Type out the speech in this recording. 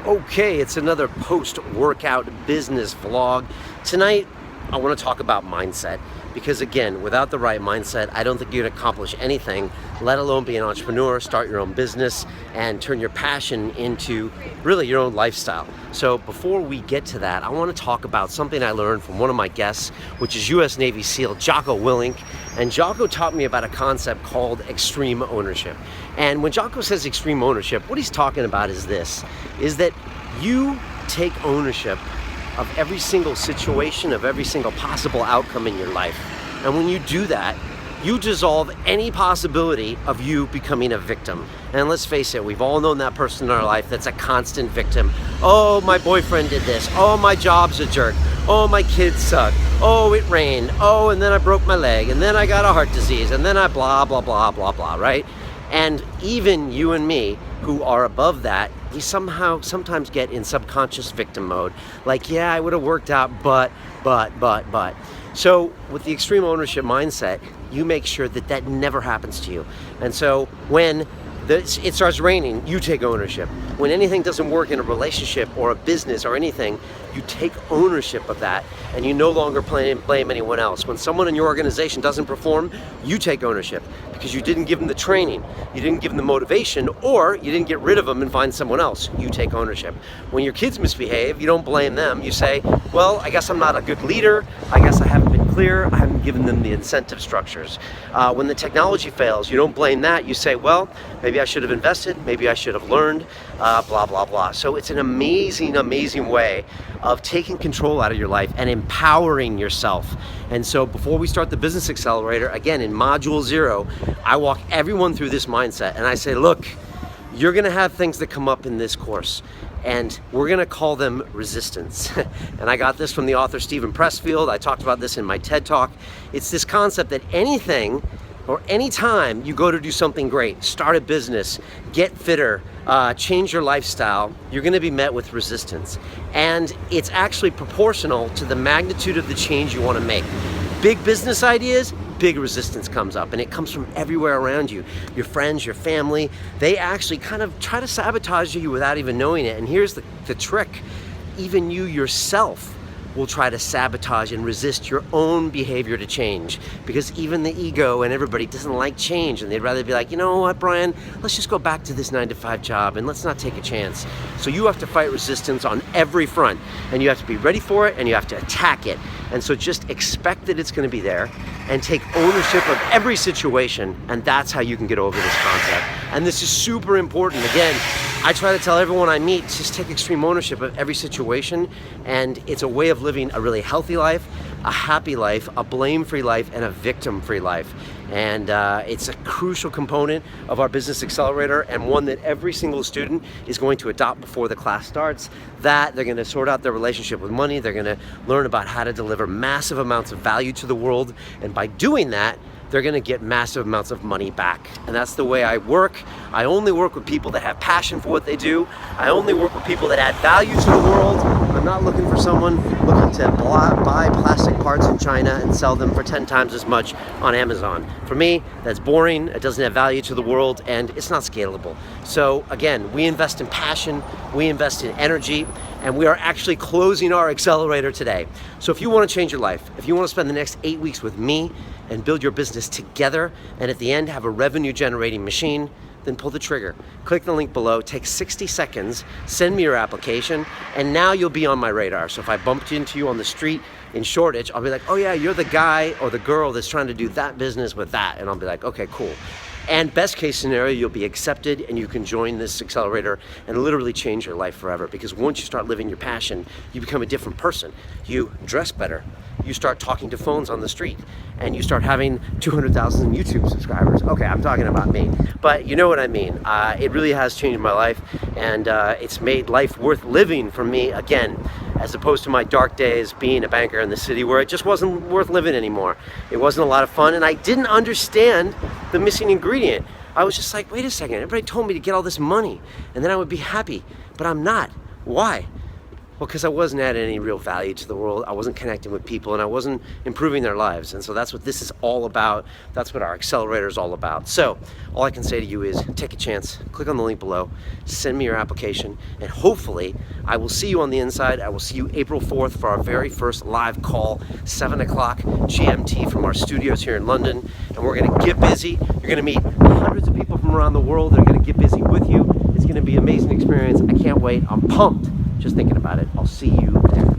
Okay, it's another post-workout business vlog. Tonight, I want to talk about mindset because again, without the right mindset, I don't think you can accomplish anything, let alone be an entrepreneur, start your own business, and turn your passion into really your own lifestyle. So before we get to that, I want to talk about something I learned from one of my guests, which is US Navy SEAL Jocko Willink. And Jocko taught me about a concept called extreme ownership. And when Jocko says extreme ownership, what he's talking about is this, is that you take ownership of every single situation, of every single possible outcome in your life. And when you do that, you dissolve any possibility of you becoming a victim. And let's face it, we've all known that person in our life that's a constant victim. Oh, my boyfriend did this. Oh, my job's a jerk. Oh, my kids suck. Oh, it rained. Oh, and then I broke my leg. And then I got a heart disease. And then I blah, blah, blah, blah, blah, right? And even you and me, who are above that, we sometimes get in subconscious victim mode. Like, yeah, I would have worked out, but. So with the extreme ownership mindset, you make sure that that never happens to you. And so when it starts raining, you take ownership. When anything doesn't work in a relationship or a business or anything, you take ownership of that and you no longer blame anyone else. When someone in your organization doesn't perform, you take ownership because you didn't give them the training, you didn't give them the motivation, or you didn't get rid of them and find someone else. You take ownership. When your kids misbehave, you don't blame them. You say, well, I guess I'm not a good leader. I guess I haven't been clear. I haven't given them the incentive structures. When the technology fails, you don't blame that. You say, well, maybe I should have invested. Maybe I should have learned, blah, blah, blah. So it's an amazing, amazing way of taking control out of your life and empowering yourself. And so before we start the Business Accelerator, again, in Module 0, I walk everyone through this mindset and I say, look, you're gonna have things that come up in this course and we're gonna call them resistance. And I got this from the author Steven Pressfield. I talked about this in my TED Talk. It's this concept that anything or anytime you go to do something great, start a business, get fitter, change your lifestyle, you're gonna be met with resistance. And it's actually proportional to the magnitude of the change you wanna make. Big business ideas, big resistance comes up, and it comes from everywhere around you. Your friends, your family, they actually kind of try to sabotage you without even knowing it. And here's the trick, even you yourself will try to sabotage and resist your own behavior to change, because even the ego and everybody doesn't like change, and they'd rather be like, you know what, Brian, let's just go back to this 9-to-5 job and let's not take a chance. So you have to fight resistance on every front, and you have to be ready for it and you have to attack it. And so just expect that it's going to be there and take ownership of every situation, and that's how you can get over this concept. And this is super important. Again, I try to tell everyone I meet, just take extreme ownership of every situation, and it's a way of living a really healthy life, a happy life, a blame-free life, and a victim-free life. And it's a crucial component of our Business Accelerator, and one that every single student is going to adopt before the class starts. That they're going to sort out their relationship with money, they're going to learn about how to deliver massive amounts of value to the world, and by doing that, they're gonna get massive amounts of money back. And that's the way I work. I only work with people that have passion for what they do. I only work with people that add value to the world. I'm not looking for someone looking to buy plastic parts in China and sell them for 10 times as much on Amazon. For me, that's boring, it doesn't have value to the world, and it's not scalable. So again, we invest in passion, we invest in energy, and we are actually closing our accelerator today. So if you wanna change your life, if you wanna spend the next 8 weeks with me and build your business together, and at the end have a revenue generating machine, then pull the trigger. Click the link below, take 60 seconds, send me your application, and now you'll be on my radar. So if I bumped into you on the street in Shoreditch, I'll be like, oh yeah, you're the guy or the girl that's trying to do that business with that. And I'll be like, okay, cool. And best case scenario, you'll be accepted and you can join this accelerator and literally change your life forever. Because once you start living your passion, you become a different person. You dress better. You start talking to phones on the street, and you start having 200,000 YouTube subscribers. Okay, I'm talking about me, but you know what I mean. It really has changed my life, and it's made life worth living for me again, as opposed to my dark days being a banker in the city where it just wasn't worth living anymore. It wasn't a lot of fun, and I didn't understand the missing ingredient. I was just like, wait a second, everybody told me to get all this money, and then I would be happy, but I'm not. Why? Well, because I wasn't adding any real value to the world. I wasn't connecting with people, and I wasn't improving their lives. And so that's what this is all about. That's what our accelerator is all about. So all I can say to you is take a chance, click on the link below, send me your application, and hopefully I will see you on the inside. I will see you April 4th for our very first live call, 7 o'clock GMT from our studios here in London. And we're going to get busy. You're going to meet hundreds of people from around the world that are going to get busy with you. It's going to be an amazing experience. I can't wait. I'm pumped just thinking about it. I'll see you there.